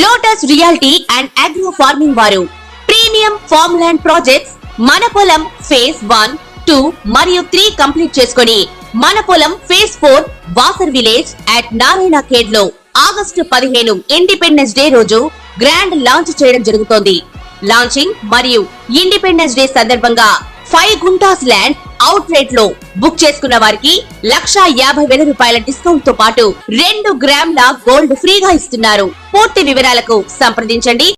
Lotus reality and agro farming వారు premium farm land projects మన పొలం ఫేజ్ 1, 2 మరియు 3 కంప్లీట్ చేసుకొని మన పొలం phase 4 Wasar village at Narayana Khed లో ఆగస్టు 15 ఇండిపెండెన్స్ డే రోజు గ్రాండ్ లాంచ్ చేయడం జరుగుతోంది. లాంచింగ్ మరియు ఇండిపెండెన్స్ డే సందర్భంగా 5 గుంటాస్ ల్యాండ్ అవుట్ రేట్ లో బుక్ చేసుకున్న వారికి 1,50,000 రూపాయల డిస్కౌంట్ తో పాటు 2 గ్రాముల గోల్డ్ ఫ్రీగా ఇస్తున్నారు. పూర్తి వివరాలకు సంప్రదించండి.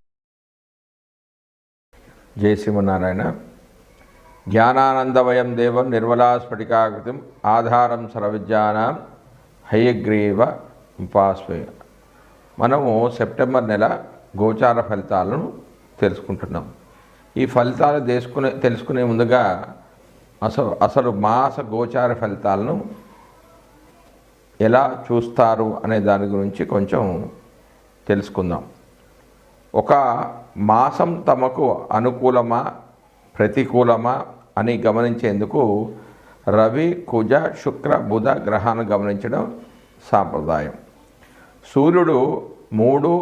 జై శ్రీమన్నారాయణ. జ్ఞానానందమయం దేవం నిర్మలాస్ఫటికాకృతిం ఆధారం సర్వవిద్యానాం హయగ్రీవ ఉపాస్మయ. మనము సెప్టెంబర్ నెల గోచార ఫలితాలను తెలుసుకుంటున్నాం. ఈ ఫలితాలు తెలుసుకునే ముందుగా అసలు మాస గోచార ఫలితాలను ఎలా చూస్తారు అనే దాని గురించి కొంచెం తెలుసుకుందాం. ఒక మాసం తమకు అనుకూలమా ప్రతికూలమా అని గమనించేందుకు రవి, కుజ, శుక్ర, బుధ గ్రహాలను గమనించడం సాంప్రదాయం. సూర్యుడు 3,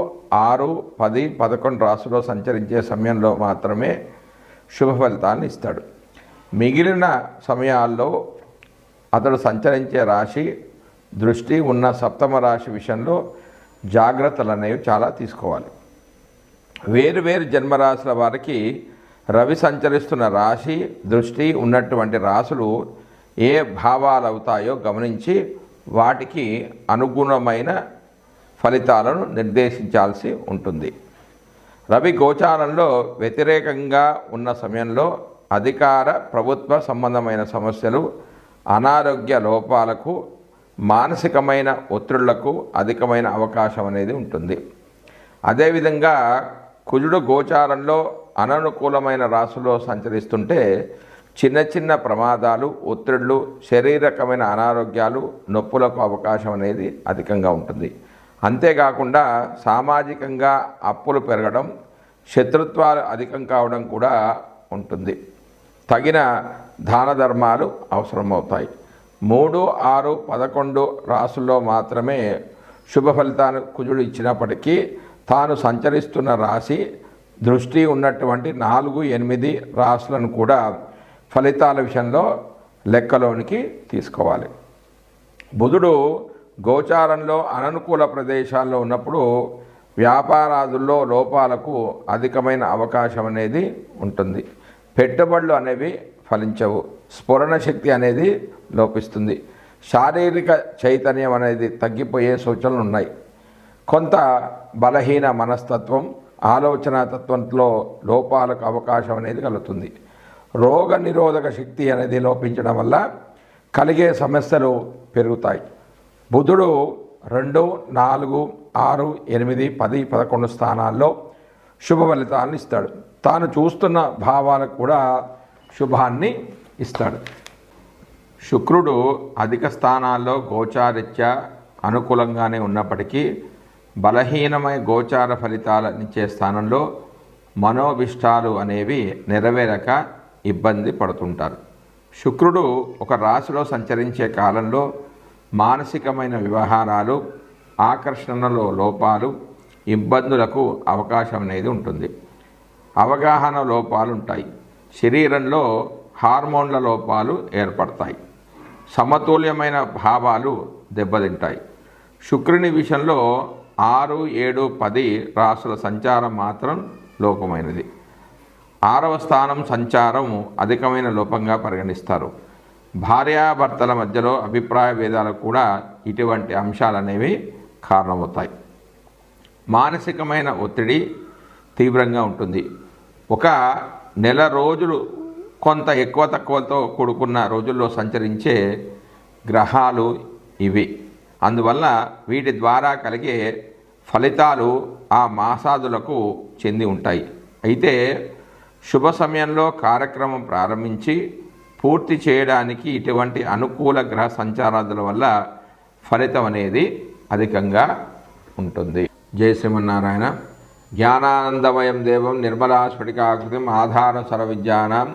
6, 10, 11 రాశుల్లో సంచరించే సమయంలో మాత్రమే శుభ ఫలితాలను ఇస్తాడు. మిగిలిన సమయాల్లో అతడు సంచరించే రాశి దృష్టి ఉన్న సప్తమ రాశి విషయంలో జాగ్రత్తలు అనేవి చాలా తీసుకోవాలి. వేరు జన్మరాశుల వారికి రవి సంచరిస్తున్న రాశి దృష్టి ఉన్నటువంటి రాశులు ఏ భావాలు అవుతాయో గమనించి వాటికి అనుగుణమైన ఫలితాలను నిర్దేశించాల్సి ఉంటుంది. రవి గోచారంలో వ్యతిరేకంగా ఉన్న సమయంలో అధికార ప్రభుత్వ సంబంధమైన సమస్యలు, అనారోగ్య లోపాలకు, మానసికమైన ఒత్తిళ్లకు అధికమైన అవకాశం అనేది ఉంటుంది. అదేవిధంగా కుజుడు గోచారంలో అననుకూలమైన రాశుల్లో సంచరిస్తుంటే చిన్న ప్రమాదాలు, ఒత్తిళ్లు, శారీరకమైన అనారోగ్యాలు, నొప్పులకు అవకాశం అనేది అధికంగా ఉంటుంది. అంతేకాకుండా సామాజికంగా అప్పులు పెరగడం, శత్రుత్వాలు అధికం కావడం కూడా ఉంటుంది. తగిన దాన ధర్మాలు అవసరమవుతాయి. 3, 6, 11 రాశుల్లో మాత్రమే శుభ ఫలితాన్ని కుజుడు ఇచ్చినప్పటికీ తాను సంచరిస్తున్న రాశి దృష్టి ఉన్నటువంటి 4, 8 రాశులను కూడా ఫలితాల విషయంలో లెక్కలోనికి తీసుకోవాలి. బుధుడు గోచారంలో అననుకూల ప్రదేశాల్లో ఉన్నప్పుడు వ్యాపారాదుల్లో లోపాలకు అధికమైన అవకాశం అనేది ఉంటుంది. పెట్టుబడులు అనేవి ఫలించవు. స్ఫురణ శక్తి అనేది లోపిస్తుంది. శారీరక చైతన్యం అనేది తగ్గిపోయే సూచనలు ఉన్నాయి. కొంత బలహీన మనస్తత్వం, ఆలోచన తత్వంలో లోపాలకు అవకాశం అనేది కలుగుతుంది. రోగ నిరోధక శక్తి అనేది లోపించడం వల్ల కలిగే సమస్యలు పెరుగుతాయి. బుధుడు 2, 4, 6, 8, 10, 11 స్థానాల్లో శుభ ఫలితాలను ఇస్తాడు. తాను చూస్తున్న భావాలకు కూడా శుభాన్ని ఇస్తాడు. శుక్రుడు అధిక స్థానాల్లో గోచారిత్యా అనుకూలంగానే ఉన్నప్పటికీ బలహీనమైన గోచార ఫలితాలనిచ్చే స్థానంలో మనోభిష్టాలు అనేవి నెరవేరక ఇబ్బంది పడుతుంటారు. శుక్రుడు ఒక రాశిలో సంచరించే కాలంలో మానసికమైన వ్యవహారాలు, ఆకర్షణలో లోపాలు, ఇబ్బందులకు అవకాశం అనేది ఉంటుంది. అవగాహన లోపాలు ఉంటాయి. శరీరంలో హార్మోన్ల లోపాలు ఏర్పడతాయి. సమతుల్యమైన భావాలు దెబ్బతింటాయి. శుక్రుని విషయంలో 6, 7, 10 రాశుల సంచారం మాత్రం లోపమైనది. 6వ స్థానం సంచారం అధికమైన లోపంగా పరిగణిస్తారు. భార్యాభర్తల మధ్యలో అభిప్రాయ భేదాలకు కూడా ఇటువంటి అంశాలు అనేవి కారణమవుతాయి. మానసికమైన ఒత్తిడి తీవ్రంగా ఉంటుంది. ఒక నెల రోజులు కొంత ఎక్కువ తక్కువతో కూడుకున్న రోజుల్లో సంచరించే గ్రహాలు ఇవి. అందువల్ల వీటి ద్వారా కలిగే ఫలితాలు ఆ మాసాదులకు చెంది ఉంటాయి. అయితే శుభ సమయంలో కార్యక్రమం ప్రారంభించి పూర్తి చేయడానికి ఇటువంటి అనుకూల గ్రహ సంచారాదుల వల్ల ఫలితం అనేది అధికంగా ఉంటుంది. జై శ్రీమన్నారాయణ. జ్ఞానానందమయం దేవం నిర్మలాస్ఫటికాకృతిం ఆధారం సర్వవిద్యానాం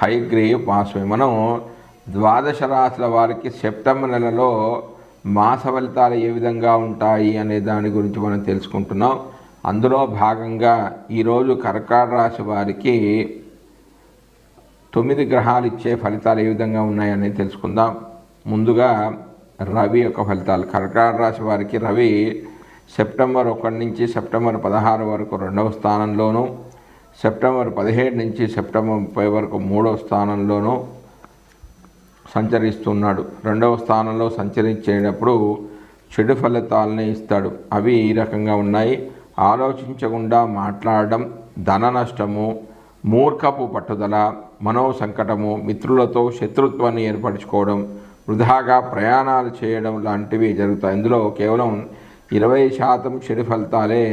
హయగ్రీవ ఉపాస్మయ. మనం 12 రాశుల వారికి సెప్టెంబర్ నెలలో మాస ఫలితాలు ఏ విధంగా ఉంటాయి అనే దాని గురించి మనం తెలుసుకుంటున్నాం. అందులో భాగంగా ఈరోజు కర్కాటక రాశి వారికి 9 గ్రహాలు ఇచ్చే ఫలితాలు ఏ విధంగా ఉన్నాయని తెలుసుకుందాం. ముందుగా రవి యొక్క ఫలితాలు. కర్కాటక రాశి వారికి రవి సెప్టెంబర్ 1 నుంచి సెప్టెంబర్ 16 వరకు 2వ స్థానంలోను, సెప్టెంబర్ 17 నుంచి సెప్టెంబర్ 30 వరకు 3వ స్థానంలోను సంచరిస్తున్నాడు. 2వ స్థానంలో సంచరించేటప్పుడు చెడు ఫలితాలని ఇస్తాడు. అవి ఈ రకంగా ఉన్నాయి. ఆలోచించకుండా మాట్లాడడం, ధన నష్టము, మూర్ఖపు పట్టుదల, మనో సంకటము, మిత్రులతో శత్రుత్వాన్ని ఏర్పరచుకోవడం, వృధాగా ప్రయాణాలు చేయడం లాంటివి జరుగుతాయి. ఇందులో కేవలం 20% చెడు ఫలితాలే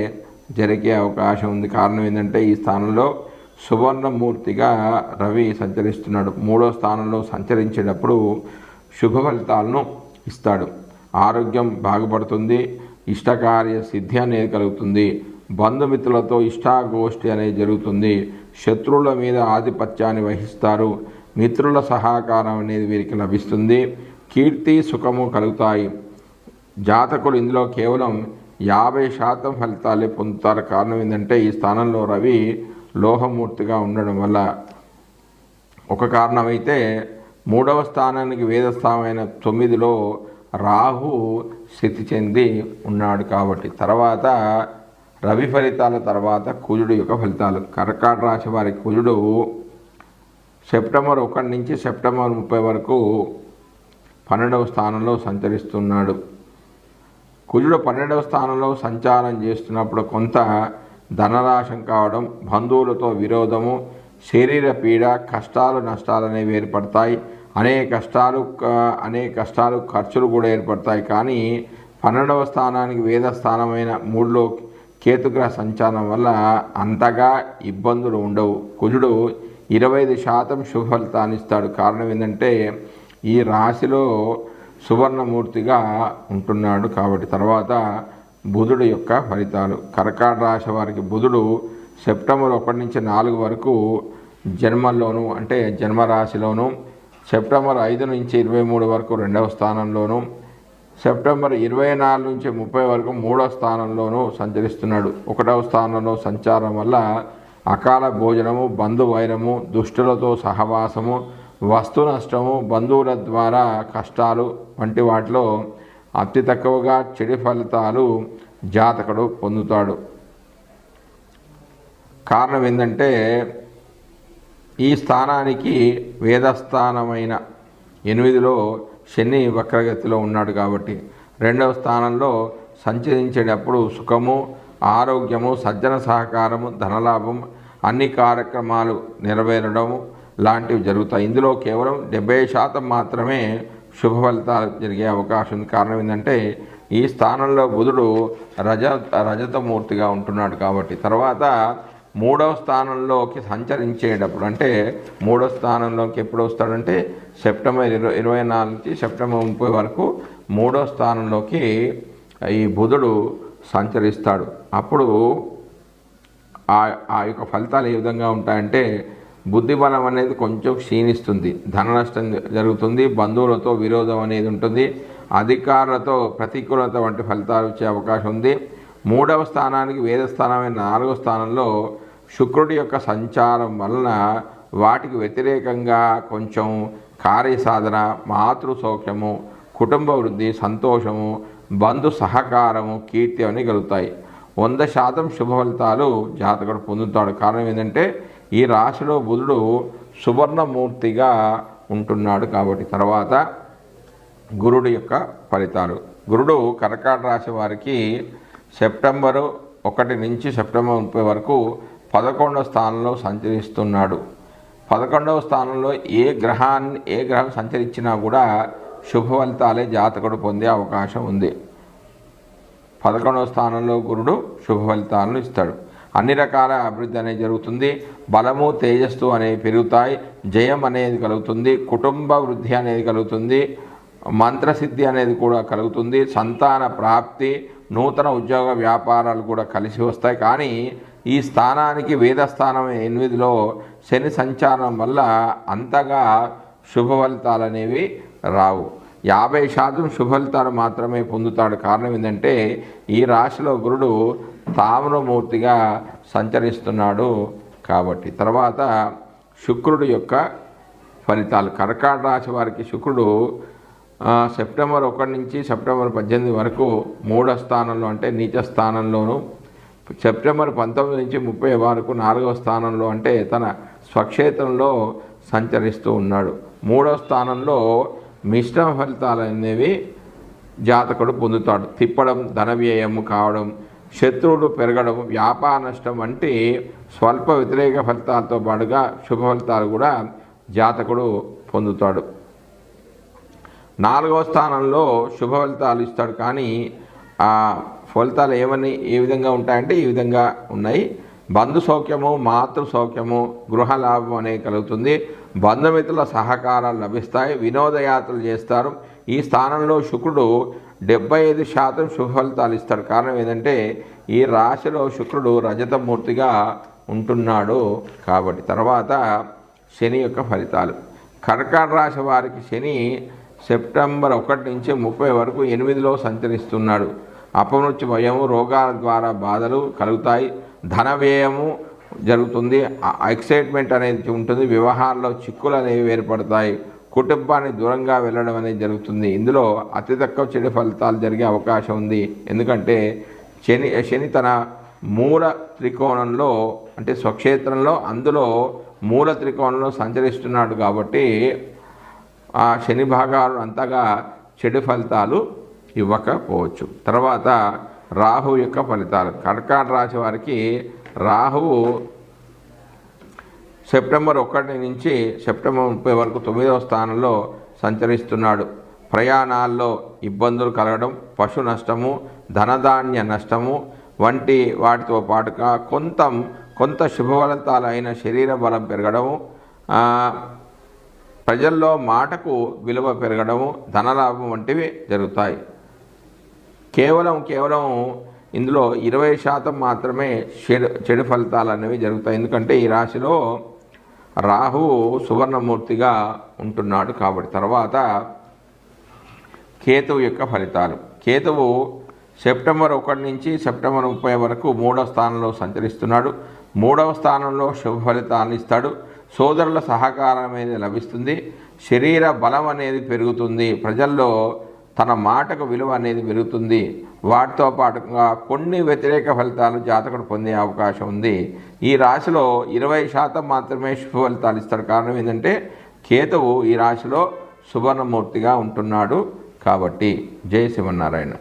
జరిగే అవకాశం ఉంది. కారణం ఏంటంటే ఈ స్థానంలో సువర్ణమూర్తిగా రవి సంచరిస్తున్నాడు. 3వ స్థానంలో సంచరించేటప్పుడు శుభ ఫలితాలను ఇస్తాడు. ఆరోగ్యం బాగుపడుతుంది, ఇష్టకార్య సిద్ధి అనేది కలుగుతుంది, బంధుమిత్రులతో ఇష్టాగోష్ఠి అనేది జరుగుతుంది, శత్రువుల మీద ఆధిపత్యాన్ని వహిస్తారు, మిత్రుల సహకారం అనేది వీరికి లభిస్తుంది, కీర్తి సుఖము కలుగుతాయి. జాతకులు ఇందులో కేవలం 50% ఫలితాలే పొందుతారు. కారణం ఏంటంటే ఈ స్థానంలో రవి లోహమూర్తిగా ఉండడం వల్ల ఒక కారణమైతే 3వ స్థానానికి వేదస్థానమైన 9లో రాహు స్థితి చెంది ఉన్నాడు. కాబట్టి తర్వాత రవి ఫలితాల తర్వాత కుజుడు యొక్క ఫలితాలు. కర్కాటక రాశి వారి కుజుడు సెప్టెంబర్ 1 నుంచి సెప్టెంబర్ 30 వరకు 12వ స్థానంలో సంచరిస్తున్నాడు. కుజుడు 12వ స్థానంలో సంచారం చేస్తున్నప్పుడు కొంత ధననాశం కావడం, బంధువులతో విరోధము, శరీర పీడ, కష్టాలు నష్టాలు అనేవి ఏర్పడతాయి. అనేక కష్టాలు ఖర్చులు కూడా ఏర్పడతాయి. కానీ 12వ స్థానానికి వేద స్థానమైన 3లో కేతుగ్రహ సంచారం వల్ల అంతగా ఇబ్బందులు ఉండవు. కుజుడు 25% శుభ ఫలితాన్ని ఇస్తాడు. కారణం ఏంటంటే ఈ రాశిలో సువర్ణమూర్తిగా ఉంటున్నాడు. కాబట్టి తర్వాత బుధుడు యొక్క ఫలితాలు. కర్కాటక రాశి వారికి బుధుడు సెప్టెంబర్ 1 నుంచి 4 వరకు జన్మల్లోను అంటే జన్మరాశిలోను, సెప్టెంబర్ 5 నుంచి 23 వరకు 2వ స్థానంలోను, సెప్టెంబర్ 24 నుంచి 30 వరకు 3వ స్థానంలోనూ సంచరిస్తున్నాడు. 1వ స్థానంలో సంచారం వల్ల అకాల భోజనము, బంధువైరము, దుష్టులతో సహవాసము, వస్తు నష్టము, బంధువుల ద్వారా కష్టాలు వంటి వాటిలో అతి తక్కువగా చెడు ఫలితాలు జాతకుడు పొందుతాడు. కారణం ఏంటంటే ఈ స్థానానికి వేదస్థానమైన 8లో శని వక్రగతిలో ఉన్నాడు. కాబట్టి 2వ స్థానంలో సంచరించేటప్పుడు సుఖము, ఆరోగ్యము, సజ్జన సహకారము, ధనలాభం, అన్ని కార్యక్రమాలు నెరవేరడము లాంటివి జరుగుతాయి. ఇందులో కేవలం 70% మాత్రమే శుభ ఫలితాలు జరిగే అవకాశం ఉంది. కారణం ఏంటంటే ఈ స్థానంలో బుధుడు రజతమూర్తిగా ఉంటున్నాడు. కాబట్టి తర్వాత 3వ స్థానంలోకి సంచరించేటప్పుడు అంటే 3వ స్థానంలోకి ఎప్పుడు వస్తాడంటే సెప్టెంబర్ 24 నుంచి సెప్టెంబర్ 30 వరకు 3వ స్థానంలోకి ఈ బుధుడు సంచరిస్తాడు. అప్పుడు ఆ యొక్క ఫలితాలు ఏ విధంగా ఉంటాయంటే బుద్ధిబలం అనేది కొంచెం క్షీణిస్తుంది, ధన నష్టం జరుగుతుంది, బంధువులతో విరోధం అనేది ఉంటుంది, అధికారులతో ప్రతికూలత వంటి ఫలితాలు వచ్చే అవకాశం ఉంది. 3వ స్థానానికి వేదస్థానమైన 4వ స్థానంలో శుక్రుడి యొక్క సంచారం వలన వాటికి వ్యతిరేకంగా కొంచెం కార్యసాధన, మాతృ సౌఖ్యము, కుటుంబ వృద్ధి, సంతోషము, బంధు సహకారము, కీర్తి అని కలుగుతాయి. 100% శుభ ఫలితాలు జాతకుడు పొందుతాడు. కారణం ఏంటంటే ఈ రాశిలో బుధుడు సువర్ణమూర్తిగా ఉంటున్నాడు. కాబట్టి తర్వాత గురుడు యొక్క ఫలితాలు. గురుడు కర్కాటక రాశి వారికి సెప్టెంబర్ 1 నుంచి సెప్టెంబర్ 30 వరకు 11వ స్థానంలో సంచరిస్తున్నాడు. 11వ స్థానంలో ఏ గ్రహం సంచరించినా కూడా శుభ ఫలితాలే జాతకుడు పొందే అవకాశం ఉంది. 11వ స్థానంలో గురుడు శుభ ఫలితాలను ఇస్తాడు. అన్ని రకాల అభివృద్ధి అనేది జరుగుతుంది. బలము, తేజస్సు అనేవి పెరుగుతాయి, జయం అనేది కలుగుతుంది, కుటుంబ వృద్ధి అనేది కలుగుతుంది, మంత్రసిద్ధి అనేది కూడా కలుగుతుంది, సంతాన ప్రాప్తి, నూతన ఉద్యోగ వ్యాపారాలు కూడా కలిసి వస్తాయి. కానీ ఈ స్థానానికి వేదస్థానం 8లో శని సంచారం వల్ల అంతగా శుభ ఫలితాలు అనేవి రావు. 50% శుభ ఫలితాలు మాత్రమే పొందుతాడు. కారణం ఏంటంటే ఈ రాశిలో గురుడు తామ్రమూర్తిగా సంచరిస్తున్నాడు కాబట్టి. తర్వాత శుక్రుడు యొక్క ఫలితాలు. కర్కాటక రాశి వారికి శుక్రుడు సెప్టెంబర్ 1 నుంచి సెప్టెంబర్ 18 వరకు 3వ స్థానంలో అంటే నీచ స్థానంలోను, సెప్టెంబర్ 19 నుంచి 30 వరకు 4వ స్థానంలో అంటే తన స్వక్షేత్రంలో సంచరిస్తూ ఉన్నాడు. 3వ స్థానంలో మిశ్రమ ఫలితాలు అనేవి జాతకుడు పొందుతాడు. తిప్పడం, ధన వ్యయము కావడం, శత్రువులు పెరగడం, వ్యాపార నష్టం వంటి స్వల్ప వ్యతిరేక ఫలితాలతో పాటుగా శుభ ఫలితాలు కూడా జాతకుడు పొందుతాడు. 4వ స్థానంలో శుభ ఫలితాలు ఇస్తాడు. కానీ ఆ ఫలితాలు ఏ విధంగా ఉంటాయంటే ఈ విధంగా ఉన్నాయి. బంధు సౌఖ్యము, మాతృ సౌఖ్యము, గృహ లాభం అనేది కలుగుతుంది. బంధుమిత్రుల సహకారాలు లభిస్తాయి. వినోదయాత్రలు చేస్తారు. ఈ స్థానంలో శుక్రుడు 75% శుభ ఫలితాలు ఇస్తాడు. కారణం ఏంటంటే ఈ రాశిలో శుక్రుడు రజతమూర్తిగా ఉంటున్నాడు కాబట్టి. తర్వాత శని యొక్క ఫలితాలు. కర్కాటక రాశి వారికి శని సెప్టెంబర్ 1 నుంచి 30 వరకు 8లో సంచరిస్తున్నాడు. అపమృత్యు భయము, రోగాల ద్వారా బాధలు కలుగుతాయి. ధన వ్యయము జరుగుతుంది. ఎక్సైట్మెంట్ అనేది ఉంటుంది. వ్యవహారంలో చిక్కులు అనేవి ఏర్పడతాయి. కుటుంబాన్ని దూరంగా వెళ్ళడం అనేది జరుగుతుంది. ఇందులో అతి తక్కువ చెడు ఫలితాలు జరిగే అవకాశం ఉంది. ఎందుకంటే శని తన మూల త్రికోణంలో అంటే స్వక్షేత్రంలో అందులో మూల త్రికోణంలో సంచరిస్తున్నాడు కాబట్టి ఆ శని భాగాలు అంతగా చెడు ఫలితాలు ఇవ్వకపోవచ్చు. తర్వాత రాహు యొక్క ఫలితాలు. కర్కాటక రాశి వారికి రాహువు సెప్టెంబర్ 1 నుంచి సెప్టెంబర్ 30 వరకు 9వ స్థానంలో సంచరిస్తున్నాడు. ప్రయాణాల్లో ఇబ్బందులు కలగడం, పశు నష్టము, ధనధాన్య నష్టము వంటి వాటితో పాటుగా కొంత శుభఫలితాలు అయిన శరీర బలం పెరగడము, ప్రజల్లో మాటకు విలువ పెరగడము, ధనలాభం వంటివి జరుగుతాయి. కేవలం ఇందులో 20% మాత్రమే చెడు ఫలితాలు అనేవి జరుగుతాయి. ఎందుకంటే ఈ రాశిలో రాహువు సువర్ణమూర్తిగా ఉంటున్నాడు కాబట్టి. తర్వాత కేతువు యొక్క ఫలితాలు. కేతువు సెప్టెంబర్ 1 నుంచి సెప్టెంబర్ 30 వరకు 3వ స్థానంలో సంచరిస్తున్నాడు. 3వ స్థానంలో శుభ ఫలితాలను ఇస్తాడు. సోదరుల సహకారం అనేది లభిస్తుంది. శరీర బలం అనేది పెరుగుతుంది. ప్రజల్లో తన మాటకు విలువ అనేది పెరుగుతుంది. వాటితో పాటుగా కొన్ని వ్యతిరేక ఫలితాలు జాతకుడు పొందే అవకాశం ఉంది. ఈ రాశిలో 20% మాత్రమే శుభ ఫలితాలు ఇస్తాడు. కారణం ఏంటంటే కేతువు ఈ రాశిలో సువర్ణమూర్తిగా ఉంటున్నాడు కాబట్టి. జై శ్రీమన్నారాయణ.